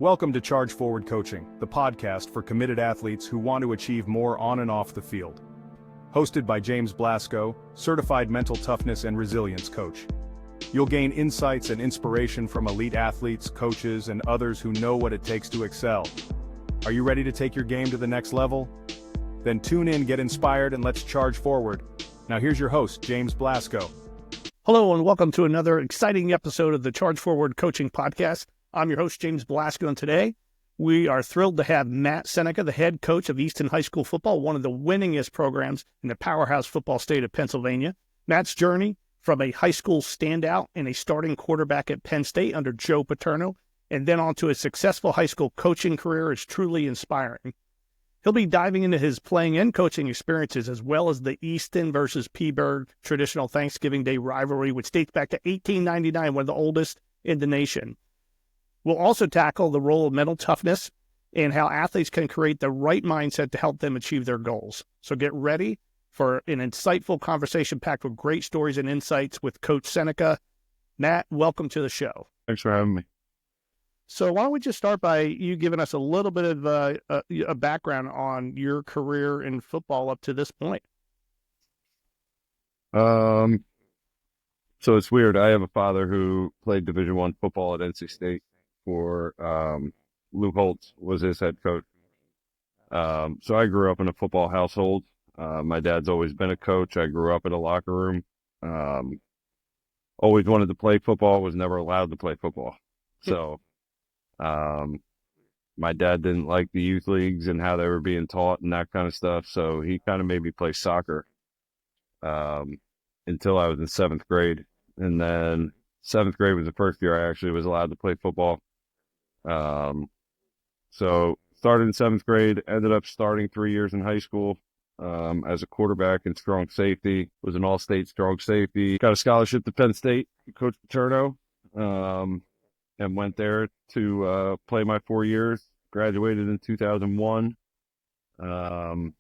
Welcome to Charge Forward Coaching, the podcast for committed athletes who want to achieve more on and off the field. Hosted by James Blasco, certified mental toughness and resilience coach. You'll gain insights and inspiration from elite athletes, coaches, and others who know what it takes to excel. Are you ready to take your game to the next level? Then tune in, get inspired, and let's charge forward. Now here's your host, James Blasco. Hello and welcome to another exciting episode of the Charge Forward Coaching Podcast. I'm your host, James Blasco, and today we are thrilled to have Matt Senneca, the head coach of Easton High School Football, one of the winningest programs in the powerhouse football state of Pennsylvania. Matt's journey from a high school standout and a starting quarterback at Penn State under Joe Paterno, and then on to a successful high school coaching career is truly inspiring. He'll be diving into his playing and coaching experiences, as well as the Easton versus Phillipsburg traditional Thanksgiving Day rivalry, which dates back to 1899, one of the oldest in the nation. We'll also tackle the role of mental toughness and how athletes can create the right mindset to help them achieve their goals. So get ready for an insightful conversation packed with great stories and insights with Coach Senneca. Matt, welcome to the show. Thanks for having me. So why don't we just start by you giving us a little bit of a background on your career in football up to this point? So it's weird. I have a father who played Division I football at NC State for Lou Holtz was his head coach. So I grew up in a football household. My dad's always been a coach. I grew up in a locker room. Always wanted to play football, was never allowed to play football. So my dad didn't like the youth leagues and how they were being taught and that kind of stuff. So he kind of made me play soccer until I was in seventh grade. And then seventh grade was the first year I actually was allowed to play football. So started in seventh grade, ended up starting 3 years in high school as a quarterback and strong safety, was an all-state strong safety, got a scholarship to Penn State, Coach Paterno, and went there to play my 4 years, graduated in 2001. I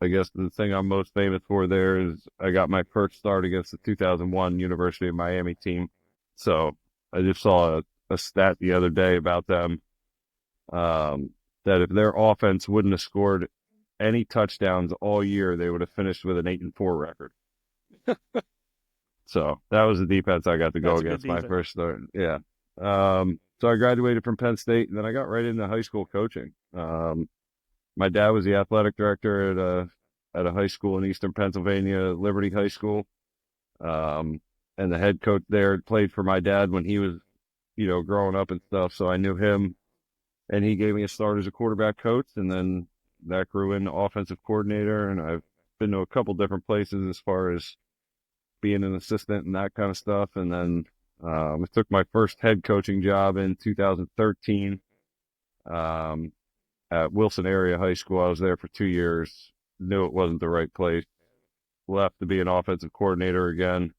guess the thing I'm most famous for there is I got my first start against the 2001 University of Miami team. So I just saw a stat the other day about them, that if their offense wouldn't have scored any touchdowns all year, they would have finished with an 8-4 record. So that was the defense I got to go against my first start. Yeah. So I graduated from Penn State, and then I got right into high school coaching. My dad was the athletic director at a high school in Eastern Pennsylvania, Liberty High School. And the head coach there played for my dad when he was, growing up and stuff. So I knew him, and he gave me a start as a quarterback coach, and then that grew into offensive coordinator. And I've been to a couple different places as far as being an assistant and that kind of stuff. And then I took my first head coaching job in 2013 at Wilson Area High School. I was there for 2 years, knew it wasn't the right place, left to be an offensive coordinator again.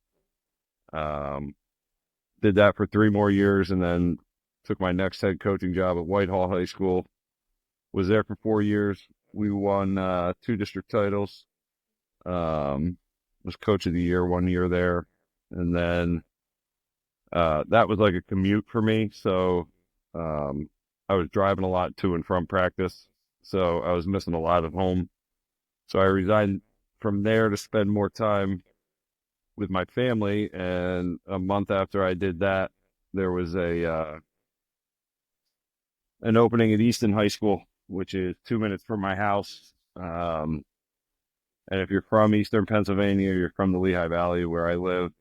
Did that for 3 more years, and then took my next head coaching job at Whitehall High School. Was there for 4 years. We won 2 district titles. Was coach of the year 1 year there. And then that was like a commute for me. So I was driving a lot to and from practice. So I was missing a lot of home. So I resigned from there to spend more time with my family. And a month after I did that, there was an opening at Easton High School, which is 2 minutes from my house. And if you're from Eastern Pennsylvania, you're from the Lehigh Valley where I live,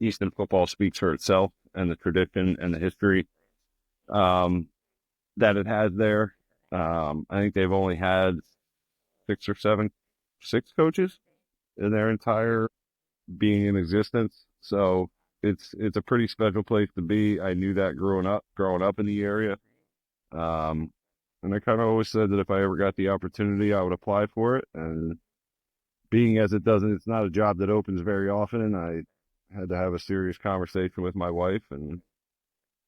Easton football speaks for itself and the tradition and the history that it has there. I think they've only had 6 coaches in their entire being in existence. So it's a pretty special place to be. I knew that growing up in the area. And I kind of always said that if I ever got the opportunity, I would apply for it. And being as it's not a job that opens very often, I had to have a serious conversation with my wife, and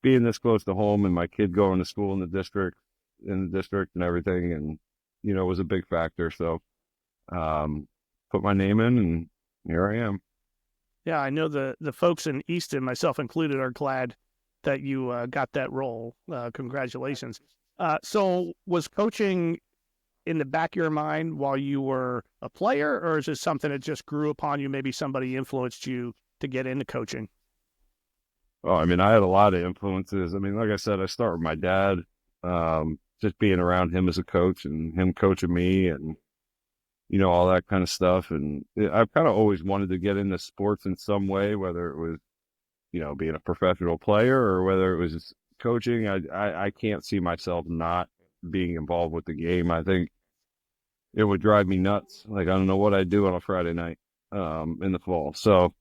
being this close to home and my kid going to school in the district and everything, and, was a big factor. So, put my name in, and here I am. Yeah, I know the folks in Easton, myself included, are glad that you got that role. Congratulations. So was coaching in the back of your mind while you were a player, or is it something that just grew upon you? Maybe somebody influenced you to get into coaching? Oh, I mean, I had a lot of influences. I mean, like I said, I start with my dad, just being around him as a coach and him coaching me and, all that kind of stuff. And I've kind of always wanted to get into sports in some way, whether it was, being a professional player or whether it was just coaching. I can't see myself not being involved with the game. I think it would drive me nuts. Like, I don't know what I'd do on a Friday night, in the fall. So,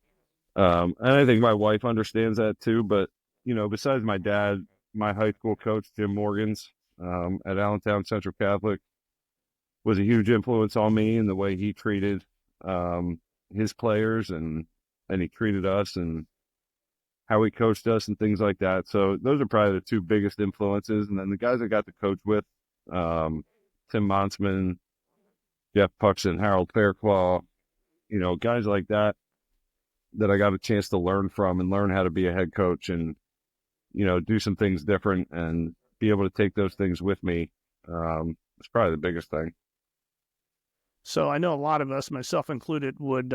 and I think my wife understands that too. But, besides my dad, my high school coach, Jim Morgans, at Allentown Central Catholic, was a huge influence on me in the way he treated his players and he treated us and how he coached us and things like that. So those are probably the two biggest influences. And then the guys I got to coach with, Tim Monsman, Jeff Puxton, Harold Fairclaw, guys like that I got a chance to learn from and learn how to be a head coach and, do some things different and be able to take those things with me. It's probably the biggest thing. So I know a lot of us, myself included, would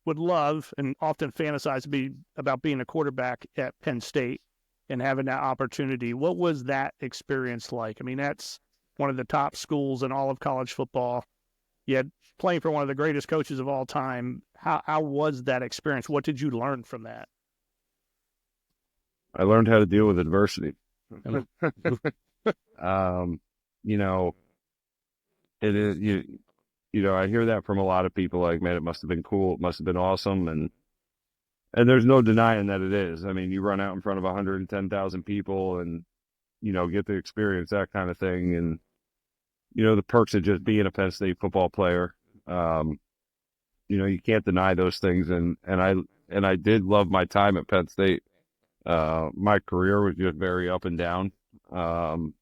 love and often fantasize about being a quarterback at Penn State and having that opportunity. What was that experience like? I mean, that's one of the top schools in all of college football. You had playing for one of the greatest coaches of all time. How was that experience? What did you learn from that? I learned how to deal with adversity. It is, I hear that from a lot of people, like, man, it must have been cool. It must have been awesome. And there's no denying that it is. I mean, you run out in front of 110,000 people and, get to experience that kind of thing. And, the perks of just being a Penn State football player. You can't deny those things. And I did love my time at Penn State. My career was just very up and down. From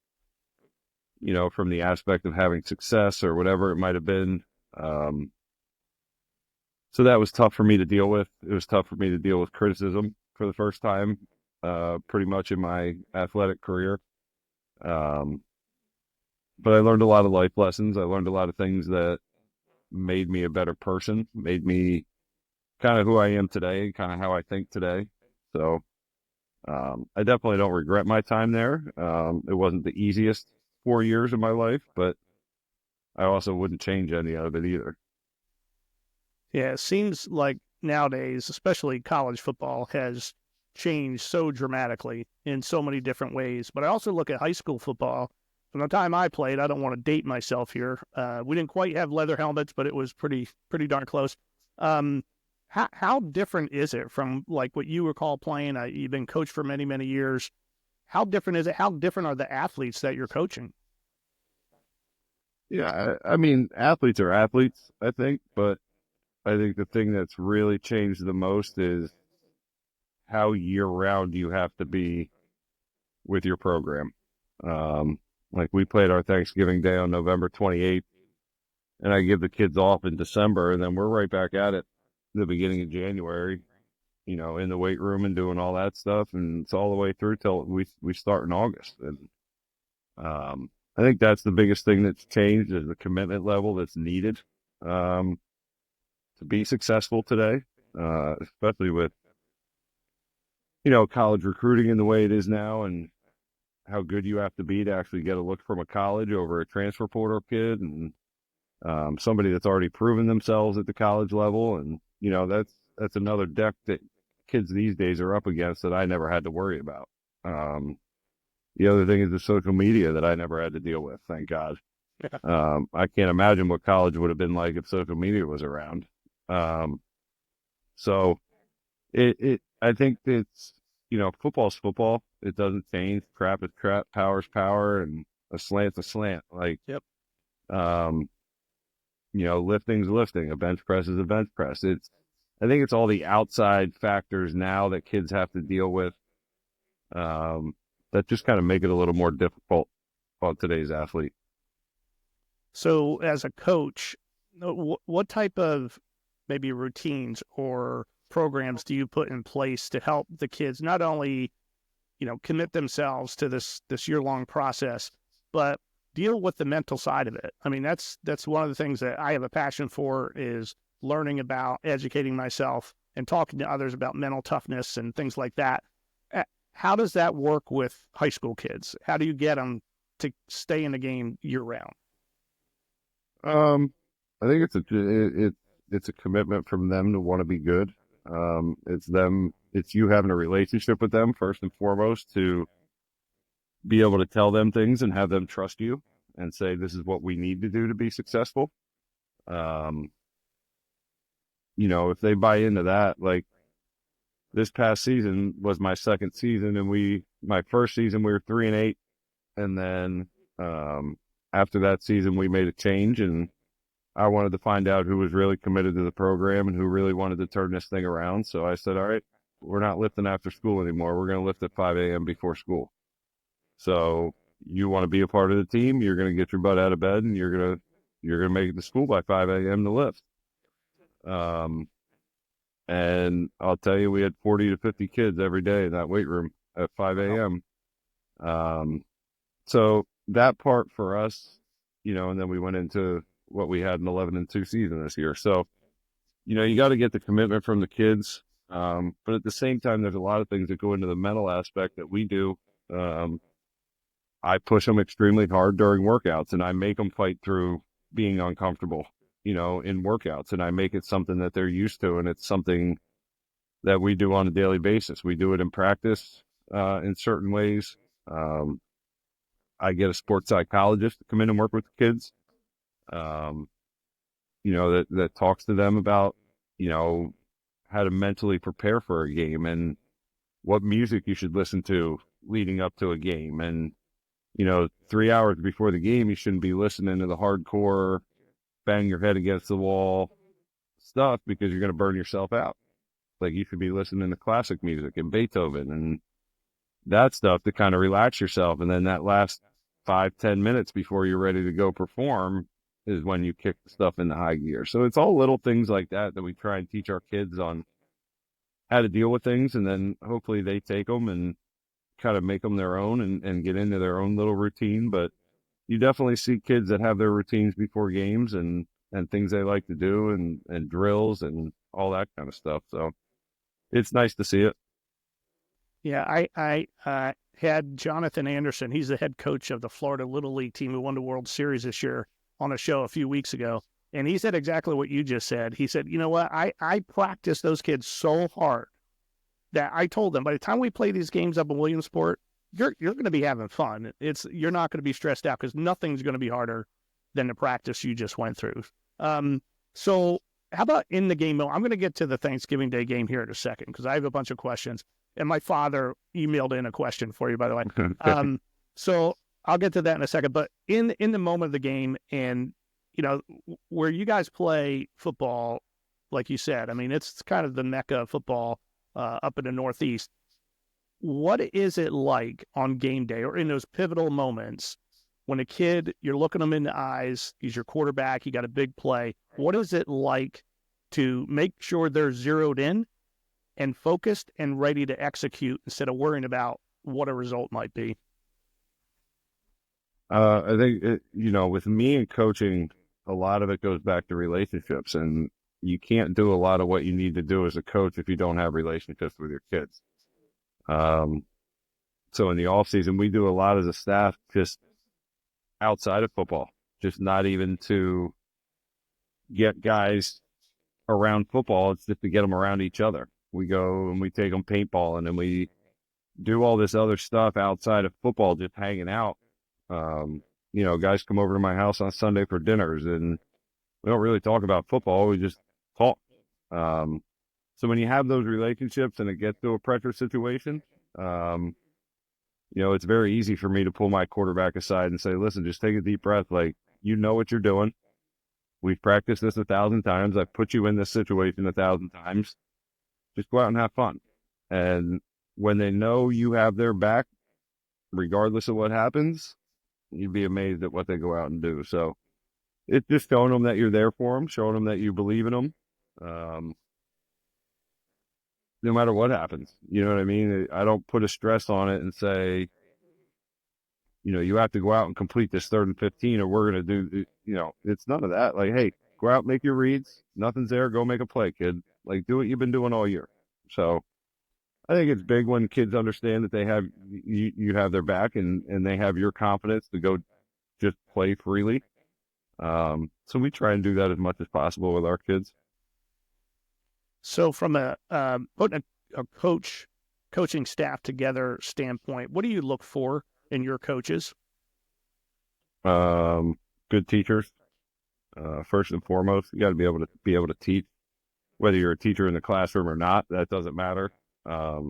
the aspect of having success or whatever it might have been. So that was tough for me to deal with. It was tough for me to deal with criticism for the first time, pretty much in my athletic career. But I learned a lot of life lessons. I learned a lot of things that made me a better person, made me kind of who I am today, kind of how I think today. So, I definitely don't regret my time there. It wasn't the easiest 4 years of my life, but I also wouldn't change any of it either. Yeah, it seems like nowadays, especially college football, has changed so dramatically in so many different ways. But I also look at high school football. From the time I played, I don't want to date myself here. We didn't quite have leather helmets, but it was pretty darn close. How different is it from like what you recall playing? You've been coached for many, many years. How different is it? How different are the athletes that you're coaching? Yeah, I mean, athletes are athletes, I think, but I think the thing that's really changed the most is how year-round you have to be with your program. Like, we played our Thanksgiving Day on November 28th, and I give the kids off in December, and then we're right back at it the beginning of January, in the weight room and doing all that stuff, and it's all the way through till we start in August. And I think that's the biggest thing that's changed is the commitment level that's needed to be successful today, especially with, college recruiting in the way it is now and how good you have to be to actually get a look from a college over a transfer portal kid and somebody that's already proven themselves at the college level. And, that's another deck that kids these days are up against that I never had to worry about. The other thing is the social media that I never had to deal with, thank God. I can't imagine what college would have been like if social media was around. So I think it's, football's football. It doesn't change. Crap is crap. Power's power, and a slant's a slant. Like, Yep. Lifting's lifting. A bench press is a bench press. I think it's all the outside factors now that kids have to deal with, that just kind of make it a little more difficult on today's athlete. So as a coach, what type of maybe routines or programs do you put in place to help the kids not only commit themselves to this year-long process, but deal with the mental side of it. I mean, that's one of the things that I have a passion for, is learning about, educating myself, and talking to others about mental toughness and things like that. How does that work with high school kids? How do you get them to stay in the game year round? I think it's a commitment from them to want to be good. It's you having a relationship with them first and foremost, to be able to tell them things and have them trust you and say, this is what we need to do to be successful. If they buy into that, like this past season was my second season, and my first season we were 3-8. And then, after that season we made a change, and I wanted to find out who was really committed to the program and who really wanted to turn this thing around. So I said, all right, we're not lifting after school anymore. We're going to lift at 5 a.m. before school. So you want to be a part of the team, you're going to get your butt out of bed, and you're going to make it to school by 5 a.m. to lift. And I'll tell you, we had 40 to 50 kids every day in that weight room at 5 a.m. So that part for us, and then we went into what we had an 11-2 season this year. So, you got to get the commitment from the kids. But at the same time, there's a lot of things that go into the mental aspect that we do. I push them extremely hard during workouts, and I make them fight through being uncomfortable, in workouts, and I make it something that they're used to. And it's something that we do on a daily basis. We do it in practice, in certain ways. I get a sports psychologist to come in and work with the kids, that talks to them about, how to mentally prepare for a game and what music you should listen to leading up to a game. And, 3 hours before the game, you shouldn't be listening to the hardcore, bang your head against the wall stuff, because you're going to burn yourself out. Like, you should be listening to classic music and Beethoven and that stuff to kind of relax yourself. And then that last 5-10 minutes before you're ready to go perform is when you kick the stuff into high gear. So it's all little things like that we try and teach our kids on how to deal with things. And then hopefully they take them and kind of make them their own and get into their own little routine. But you definitely see kids that have their routines before games and things they like to do and drills and all that kind of stuff. So it's nice to see it. Yeah, I had Jonathan Anderson. He's the head coach of the Florida Little League team who won the World Series this year, on a show a few weeks ago. And he said exactly what you just said. He said, you know what, I practice those kids so hard that I told them, by the time we play these games up in Williamsport, you're going to be having fun. You're not going to be stressed out, because nothing's going to be harder than the practice you just went through. So how about in the game? I'm going to get to the Thanksgiving Day game here in a second, because I have a bunch of questions. And my father emailed in a question for you, by the way. So I'll get to that in a second. But in the moment of the game, and where you guys play football, like you said, I mean, it's kind of the mecca of football up in the Northeast. What is it like on game day, or in those pivotal moments, when a kid, you're looking them in the eyes, he's your quarterback, you got a big play. What is it like to make sure they're zeroed in and focused and ready to execute, instead of worrying about what a result might be? I think, with me and coaching, a lot of it goes back to relationships, and you can't do a lot of what you need to do as a coach if you don't have relationships with your kids. So in the off season, we do a lot as a staff, just outside of football, just not even to get guys around football. It's just to get them around each other. We go and we take them paintballing, and we do all this other stuff outside of football, just hanging out. Guys come over to my house on Sunday for dinners, and we don't really talk about football. We just talk. So when you have those relationships and it gets to a pressure situation, it's very easy for me to pull my quarterback aside and say, listen, just take a deep breath. Like, you know what you're doing. We've practiced this 1,000 times. I've put you in this situation 1,000 times. Just go out and have fun. And when they know you have their back, regardless of what happens, you'd be amazed at what they go out and do. So it's just showing them that you're there for them, showing them that you believe in them. no matter what happens. You know what I mean? I don't put a stress on it and say, you have to go out and complete this 3rd and 15 or we're going to do, it's none of that. Like, hey, go out, make your reads. Nothing's there. Go make a play, kid. Like, do what you've been doing all year. So I think it's big when kids understand that they have, you have their back and they have your confidence to go just play freely. So we try and do that as much as possible with our kids. So from putting a coaching staff together standpoint, what do you look for in your coaches? Good teachers. First and foremost, you got to be able to teach, whether you're a teacher in the classroom or not. That doesn't matter. But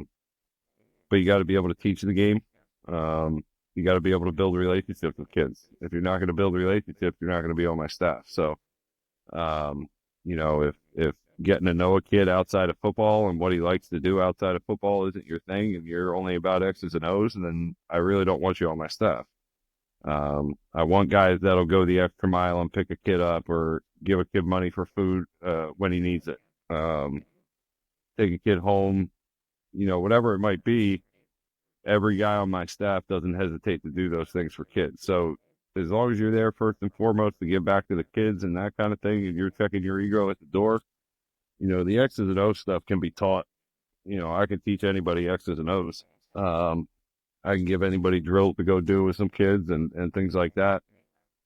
you got to be able to teach the game. You got to be able to build relationships with kids. If you're not going to build relationships, you're not going to be on my staff. So, if getting to know a kid outside of football and what he likes to do outside of football isn't your thing and you're only about X's and O's, then I really don't want you on my staff. I want guys that'll go the extra mile and pick a kid up or give a kid money for food when he needs it. Take a kid home, whatever it might be. Every guy on my staff doesn't hesitate to do those things for kids. So as long as you're there first and foremost to give back to the kids and that kind of thing, and you're checking your ego at the door, the X's and O's stuff can be taught. I can teach anybody X's and O's. I can give anybody drills to go do with some kids and things like that.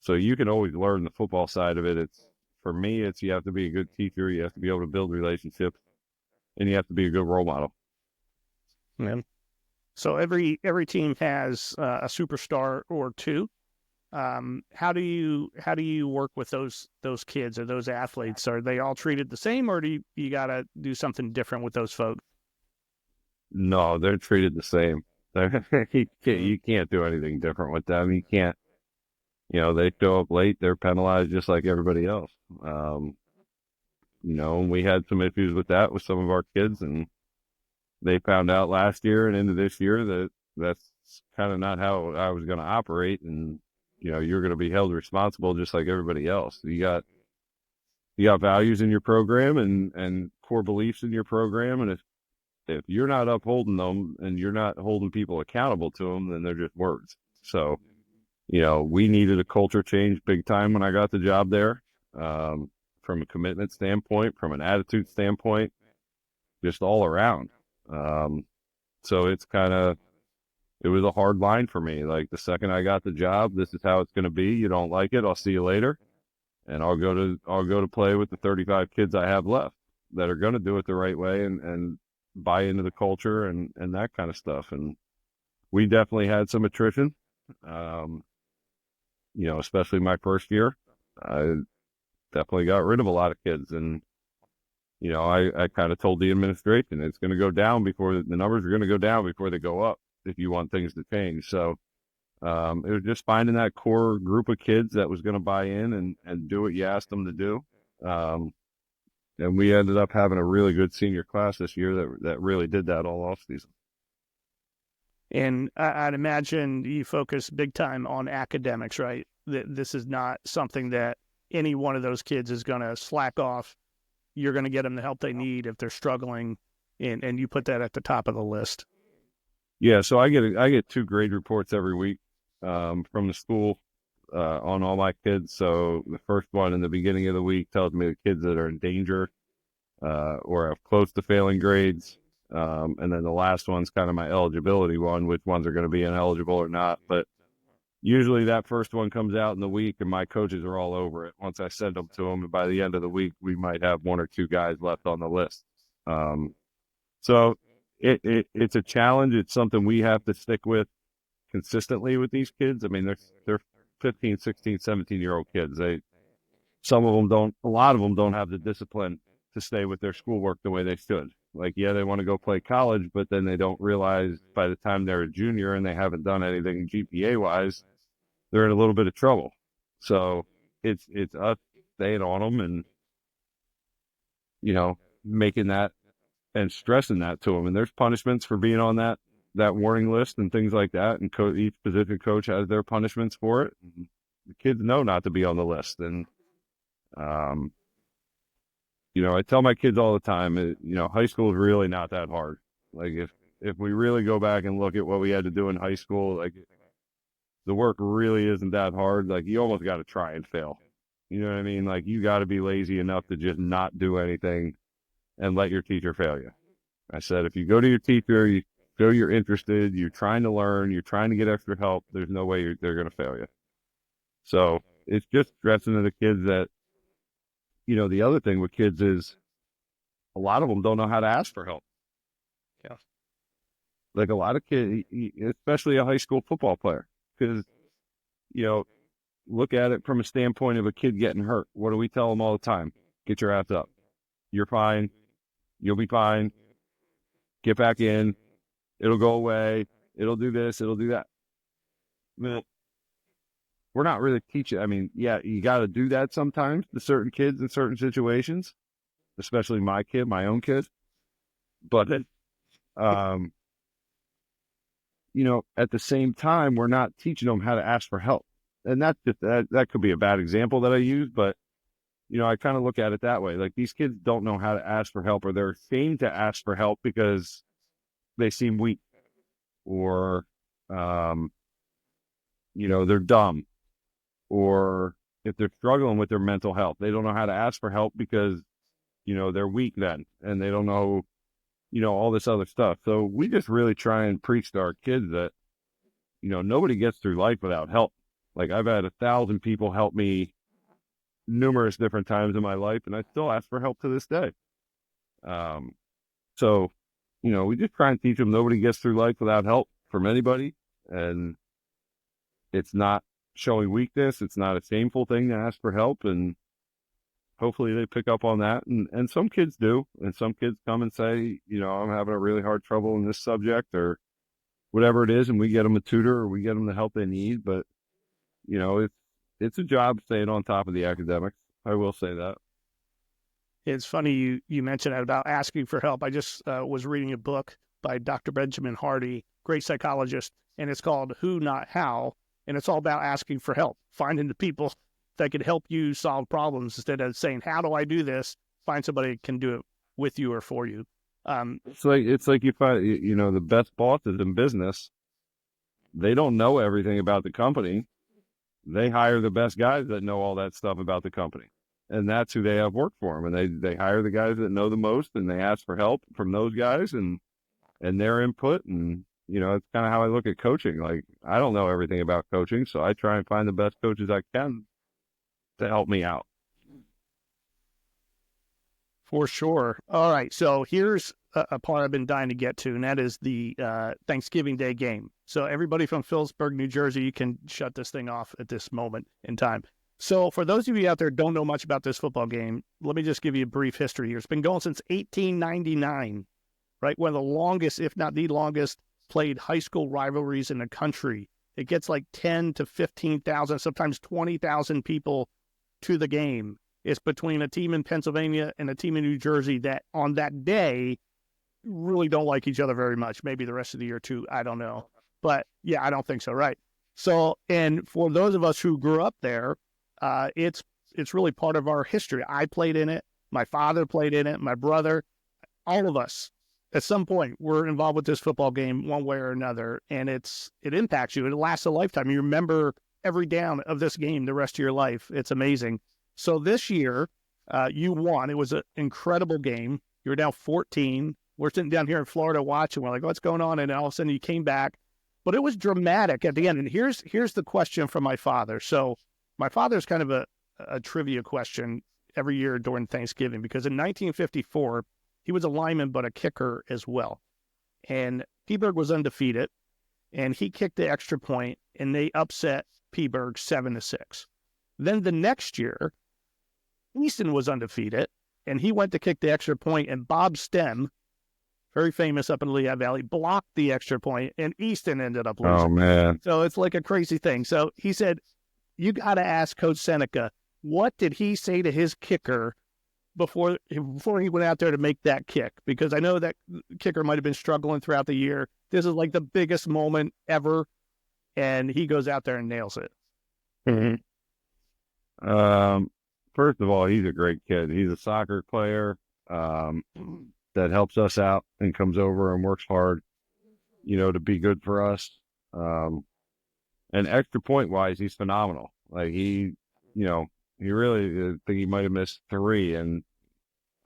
So you can always learn the football side of it. For me, you have to be a good teacher. You have to be able to build relationships and you have to be a good role model. Yeah. So every team has a superstar or two. How do you work with those kids or those athletes? Are they all treated the same, or do you got to do something different with those folks? No, they're treated the same. You can't do anything different with them. You can't. They show up late, they're penalized just like everybody else. We had some issues with that with some of our kids, and they found out last year and into this year that that's kind of not how I was going to operate. And, you're going to be held responsible just like everybody else. You got values in your program and core beliefs in your program. And if you're not upholding them and you're not holding people accountable to them, then they're just words. So, we needed a culture change big time when I got the job there, from a commitment standpoint, from an attitude standpoint, just all around. So it was a hard line for me. Like the second I got the job, this is how it's going to be. You don't like it, I'll see you later. And I'll go to play with the 35 kids I have left that are going to do it the right way and buy into the culture and that kind of stuff. And we definitely had some attrition, especially my first year. I definitely got rid of a lot of kids. And, I kind of told the administration it's going to go down the numbers are going to go down before they go up if you want things to change. So it was just finding that core group of kids that was going to buy in and do what you asked them to do. And we ended up having a really good senior class this year that really did that all off season. And I'd imagine you focus big time on academics, right? This is not something that any one of those kids is going to slack off. You're going to get them the help they need if they're struggling, and you put that at the top of the list. Yeah, so I get 2 grade reports every week from the school on all my kids. So the first one in the beginning of the week tells me the kids that are in danger or have close to failing grades. And then the last one's kind of my eligibility one, which ones are going to be ineligible or not. But usually that first one comes out in the week and my coaches are all over it. Once I send them to them, and by the end of the week, we might have 1 or 2 guys left on the list. So it's a challenge. It's something we have to stick with consistently with these kids. I mean, they're 15, 16, 17-year-old kids. A lot of them don't have the discipline to stay with their schoolwork the way they should. Like, yeah, they want to go play college, but then they don't realize by the time they're a junior and they haven't done anything GPA-wise, they're in a little bit of trouble. So it's us staying on them and, making that and stressing that to them. And there's punishments for being on that warning list and things like that. And each position coach has their punishments for it. And the kids know not to be on the list. And, I tell my kids all the time, high school is really not that hard. Like if we really go back and look at what we had to do in high school, like the work really isn't that hard. Like you almost got to try and fail. You know what I mean? Like you got to be lazy enough to just not do anything and let your teacher fail you. I said, if you go to your teacher, you show you're interested, you're trying to learn, you're trying to get extra help, there's no way they're going to fail you. So it's just stressing to the kids that, the other thing with kids is a lot of them don't know how to ask for help. Yeah. Like a lot of kids, especially a high school football player, because, look at it from a standpoint of a kid getting hurt. What do we tell them all the time? Get your ass up. You're fine. You'll be fine. Get back in. It'll go away. It'll do this. It'll do that. Well, we're not really teaching. I mean, yeah, you got to do that sometimes to certain kids in certain situations, especially my own kid. But, at the same time, we're not teaching them how to ask for help. And that could be a bad example that I use, but, I kind of look at it that way. Like these kids don't know how to ask for help, or they're ashamed to ask for help because they seem weak or, they're dumb, or if they're struggling with their mental health, they don't know how to ask for help because, they're weak then and they don't know, all this other stuff. So we just really try and preach to our kids that, nobody gets through life without help. Like I've had 1,000 people help me numerous different times in my life, and I still ask for help to this day. So, we just try and teach them nobody gets through life without help from anybody. And it's not showing weakness. It's not a shameful thing to ask for help. And hopefully they pick up on that. And some kids do. And some kids come and say, I'm having a really hard trouble in this subject or whatever it is. And we get them a tutor or we get them the help they need. But, it's a job staying on top of the academics. I will say that. It's funny you mentioned that about asking for help. I just was reading a book by Dr. Benjamin Hardy, great psychologist, and it's called Who, Not How, and it's all about asking for help, finding the people that can help you solve problems instead of saying, how do I do this? Find somebody that can do it with you or for you. It's like you find, the best bosses in business, they don't know everything about the company. They hire the best guys that know all that stuff about the company. And that's who they have work for them. And they hire the guys that know the most, and they ask for help from those guys and their input. And, it's kind of how I look at coaching. Like, I don't know everything about coaching, so I try and find the best coaches I can to help me out. For sure. All right. So here's a part I've been dying to get to, and that is the Thanksgiving Day game. So everybody from Phillipsburg, New Jersey, you can shut this thing off at this moment in time. So for those of you out there who don't know much about this football game, let me just give you a brief history here. It's been going since 1899, right? One of the longest, if not the longest, played high school rivalries in the country. It gets like 10 to 15,000, sometimes 20,000 people to the game. It's between a team in Pennsylvania and a team in New Jersey that on that day really don't like each other very much. Maybe the rest of the year too. I don't know. But yeah, I don't think so. Right. So, and for those of us who grew up there, it's really part of our history. I played in it. My father played in it. My brother, all of us at some point were involved with this football game one way or another. And it impacts you. It lasts a lifetime. You remember every down of this game the rest of your life. It's amazing. So this year, you won. It was an incredible game. You were down 14. We're sitting down here in Florida watching. We're like, what's going on? And all of a sudden you came back. But it was dramatic at the end. And here's the question from my father. So my father's kind of a trivia question every year during Thanksgiving, because in 1954, he was a lineman but a kicker as well. And Phillipsburg was undefeated, and he kicked the extra point, and they upset Phillipsburg 7-6. Then the next year, Easton was undefeated, and he went to kick the extra point, and Bob Stem, very famous up in the Lehigh Valley, blocked the extra point, and Easton ended up losing. Oh, man. So it's like a crazy thing. So he said, you got to ask Coach Senneca, what did he say to his kicker before he went out there to make that kick? Because I know that kicker might have been struggling throughout the year. This is like the biggest moment ever, and he goes out there and nails it. Mm-hmm. first of all, he's a great kid. He's a soccer player that helps us out and comes over and works hard, to be good for us. And extra point wise, he's phenomenal. Like he really, I think he might have missed 3, and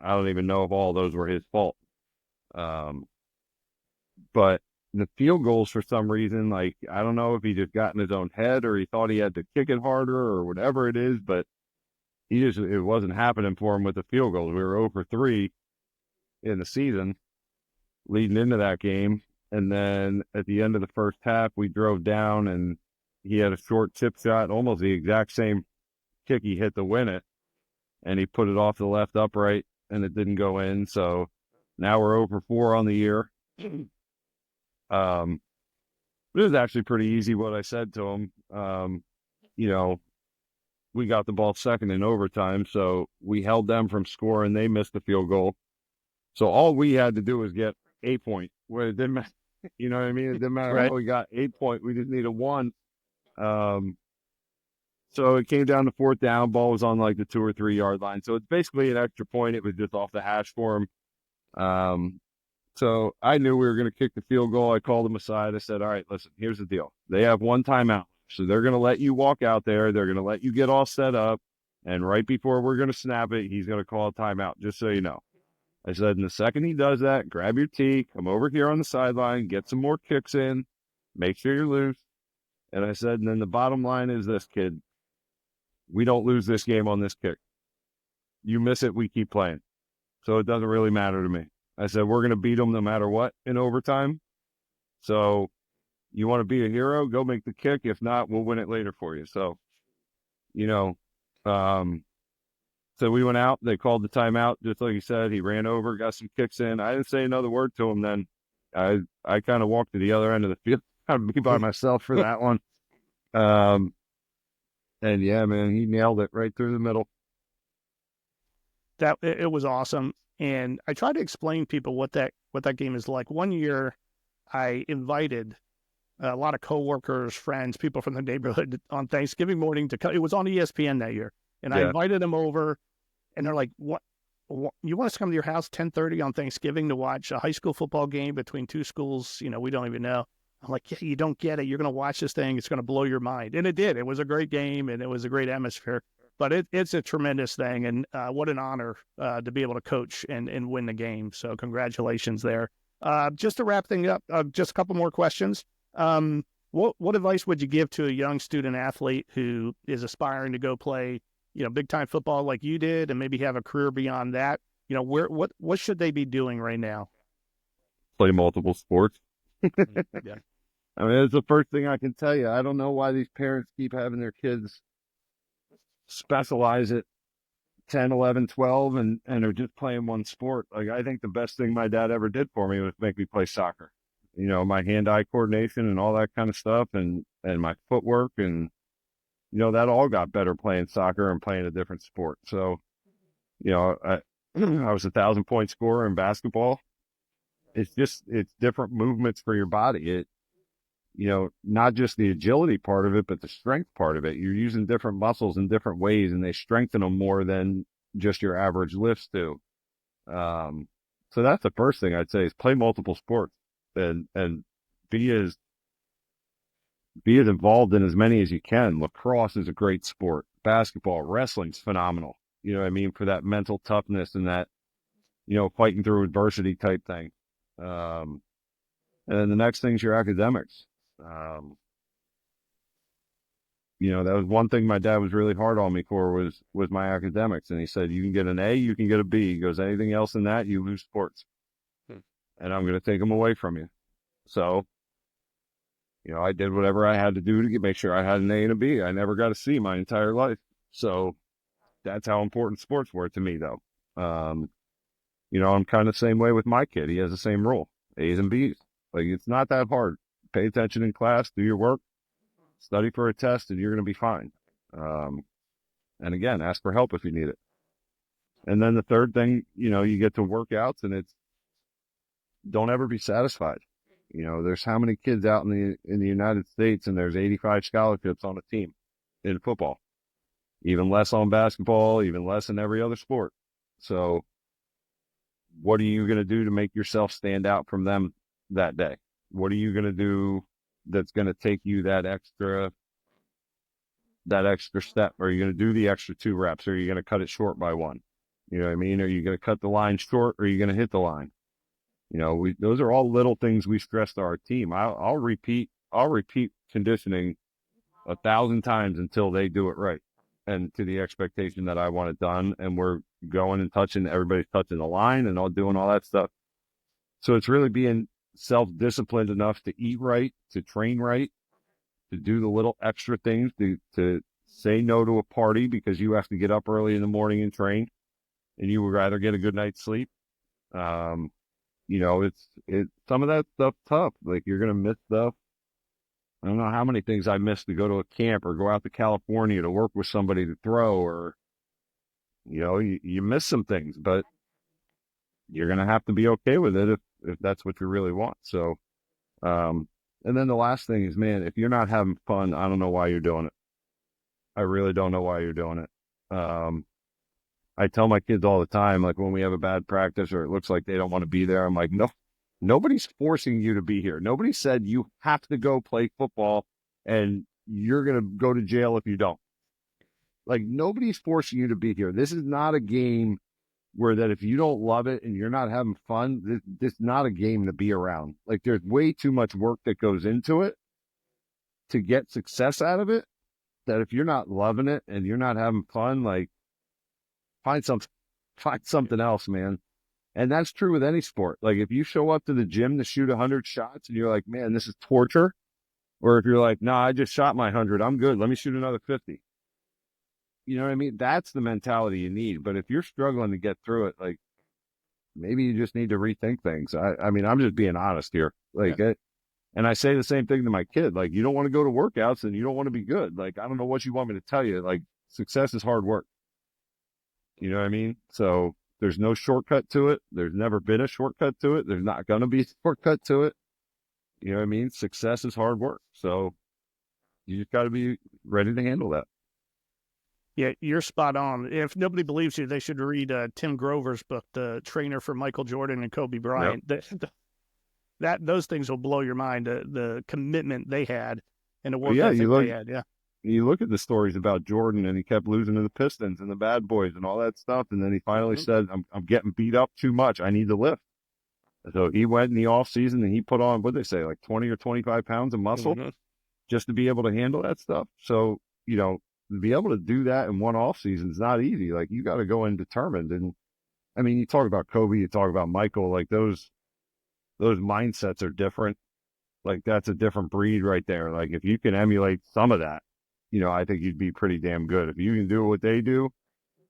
I don't even know if all those were his fault. But the field goals, for some reason, like, I don't know if he just got in his own head or he thought he had to kick it harder or whatever it is, but it wasn't happening for him with the field goals. We were 0 for 3 in the season leading into that game. And then at the end of the first half, we drove down and he had a short tip shot, almost the exact same kick he hit to win it. And he put it off the left upright and it didn't go in. So now we're 0 for 4 on the year. It was actually pretty easy what I said to him. We got the ball second in overtime, so we held them from scoring. They missed the field goal. So all we had to do was get 8 points. Where it didn't matter, you know what I mean? It didn't matter Right. how we got 8 points. We just needed 1. So it came down to 4th down. Ball was on like the 2 or 3 yard line. So it's basically an extra point. It was just off the hash for him. So I knew we were going to kick the field goal. I called him aside. I said, all right, listen, here's the deal. They have 1 timeout. So they're going to let you walk out there. They're going to let you get all set up. And right before we're going to snap it, he's going to call a timeout, just so you know. I said, in the second he does that, grab your tee, come over here on the sideline, get some more kicks in, make sure you're loose. And I said, and then the bottom line is this, kid. We don't lose this game on this kick. You miss it, we keep playing. So it doesn't really matter to me. I said, we're going to beat them no matter what in overtime. So you want to be a hero, go make the kick. If not, we'll win it later for you. So, so we went out. They called the timeout, just like he said. He ran over, got some kicks in. I didn't say another word to him then. I kind of walked to the other end of the field. I'd be by myself for that one. And yeah, man, he nailed it right through the middle. It was awesome. And I try to explain people what that game is like. One year, I invited a lot of coworkers, friends, people from the neighborhood on Thanksgiving morning to come. It was on ESPN that year, and I invited them over. And they're like, "What? You want us to come to your house 10:30 on Thanksgiving to watch a high school football game between 2 schools? We don't even know." I'm like, "Yeah, you don't get it. You're going to watch this thing. It's going to blow your mind." And it did. It was a great game, and it was a great atmosphere. But it's a tremendous thing, and what an honor to be able to coach and win the game. So congratulations there. Just to wrap things up, just a couple more questions. What advice would you give to a young student athlete who is aspiring to go play, big time football like you did, and maybe have a career beyond that? What should they be doing right now? Play multiple sports. Yeah. I mean, it's the first thing I can tell you. I don't know why these parents keep having their kids specialize at 10, 11, 12 and are just playing one sport. Like, I think the best thing my dad ever did for me was make me play soccer. My hand-eye coordination and all that kind of stuff and my footwork and, that all got better playing soccer and playing a different sport. So, I was a 1,000-point scorer in basketball. It's different movements for your body. Not just the agility part of it, but the strength part of it. You're using different muscles in different ways, and they strengthen them more than just your average lifts do. So that's the first thing I'd say is play multiple sports and be as involved in as many as you can. Lacrosse is a great sport. Basketball, wrestling's phenomenal. You know what I mean? For that mental toughness and that, fighting through adversity type thing. And then the next thing is your academics. That was one thing my dad was really hard on me for was my academics. And he said, you can get an A, you can get a B. He goes, anything else than that, you lose sports. And I'm going to take them away from you. So, I did whatever I had to do to make sure I had an A and a B. I never got a C my entire life. So that's how important sports were to me, though. I'm kind of the same way with my kid. He has the same rule, A's and B's. Like, it's not that hard. Pay attention in class, do your work, study for a test, and you're going to be fine. And again, ask for help if you need it. And then the third thing, you get to workouts, and it's don't ever be satisfied. There's how many kids out in the United States, and there's 85 scholarships on a team in football. even less on basketball, even less in every other sport. So what are you going to do to make yourself stand out from them that day? What are you going to do that's going to take you that extra step? Are you going to do the extra 2 reps? Or are you going to cut it short by 1? You know what I mean? Are you going to cut the line short, or are you going to hit the line? You know, those are all little things we stress to our team. I'll repeat conditioning 1,000 times until they do it right, and to the expectation that I want it done. And we're going and everybody's touching the line and all doing all that stuff. So it's really being self-disciplined enough to eat right, to train right, to do the little extra things, to say no to a party because you have to get up early in the morning and train, and you would rather get a good night's sleep. You know, it's some of that stuff tough. Like, you're going to miss stuff. I don't know how many things I missed to go to a camp or go out to California to work with somebody to throw, or, you know, you miss some things, but you're going to have to be okay with it if that's what you really want. So, and then the last thing is, man, if you're not having fun, I don't know why you're doing it. I really don't know why you're doing it. I tell my kids all the time, like, when we have a bad practice or it looks like they don't want to be there, I'm like, no, nobody's forcing you to be here. Nobody said you have to go play football and you're going to go to jail if you don't. Like, nobody's forcing you to be here. This is not a game where that if you don't love it and you're not having fun, this is not a game to be around. Like, there's way too much work that goes into it to get success out of it, that if you're not loving it and you're not having fun, like, find something else, man. And that's true with any sport. Like, if you show up to the gym to shoot 100 shots and you're like, man, this is torture. Or if you're like, no, I just shot my 100, I'm good, let me shoot another 50. You know what I mean? That's the mentality you need. But if you're struggling to get through it, like, maybe you just need to rethink things. I mean, I'm just being honest here. Like, yeah. And I say the same thing to my kid. Like, you don't want to go to workouts and you don't want to be good. Like, I don't know what you want me to tell you. Like, success is hard work. You know what I mean? So there's no shortcut to it. There's never been a shortcut to it. There's not going to be a shortcut to it. You know what I mean? Success is hard work. So you just got to be ready to handle that. Yeah, you're spot on. If nobody believes you, they should read Tim Grover's book, The Trainer for Michael Jordan and Kobe Bryant. Yep. Those things will blow your mind, the commitment they had and the work ethic they had. Yeah. You look at the stories about Jordan, and he kept losing to the Pistons and the bad boys and all that stuff. And then he finally said, I'm getting beat up too much. I need to lift. So he went in the off season and he put on, what they say, like 20 or 25 pounds of muscle just to be able to handle that stuff. So, you know, to be able to do that in one off season is not easy. Like, you got to go in determined. And I mean, you talk about Kobe, you talk about Michael, like those mindsets are different. Like, that's a different breed right there. Like, if you can emulate some of that, you know, I think you'd be pretty damn good. If you can do what they do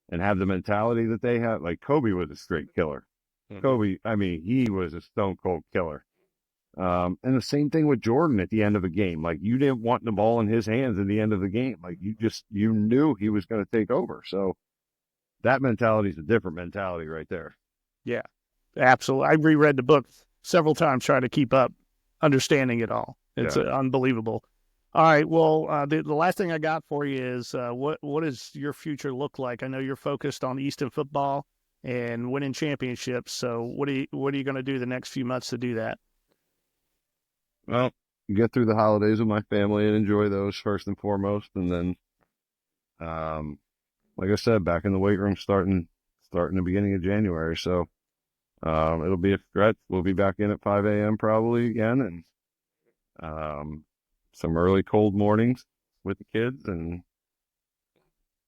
and have the mentality that they have, like Kobe was a straight killer. Kobe, I mean, he was a stone cold killer. And the same thing with Jordan at the end of the game. Like, you didn't want the ball in his hands at the end of the game. Like, you knew he was going to take over. So that mentality is a different mentality right there. Yeah, absolutely. I reread the book several times trying to keep up, understanding it all. It's unbelievable. All right. Well, the last thing I got for you is what does your future look like? I know you're focused on Easton football and winning championships. So what are you going to do the next few months to do that? Well, get through the holidays with my family and enjoy those first and foremost, and then, like I said, back in the weight room starting the beginning of January. So it'll be a stretch. We'll be back in at 5 a.m. probably again, and some early cold mornings with the kids, and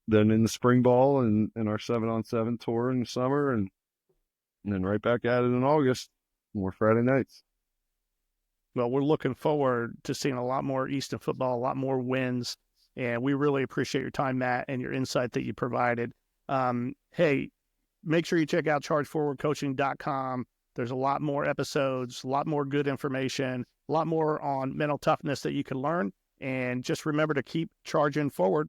then in the spring ball and our 7-on-7 tour in the summer, and then right back at it in August, more Friday nights. Well, we're looking forward to seeing a lot more Easton football, a lot more wins, and we really appreciate your time, Matt, and your insight that you provided. Hey, make sure you check out chargeforwardcoaching.com. There's a lot more episodes, a lot more good information, a lot more on mental toughness that you can learn. And just remember to keep charging forward.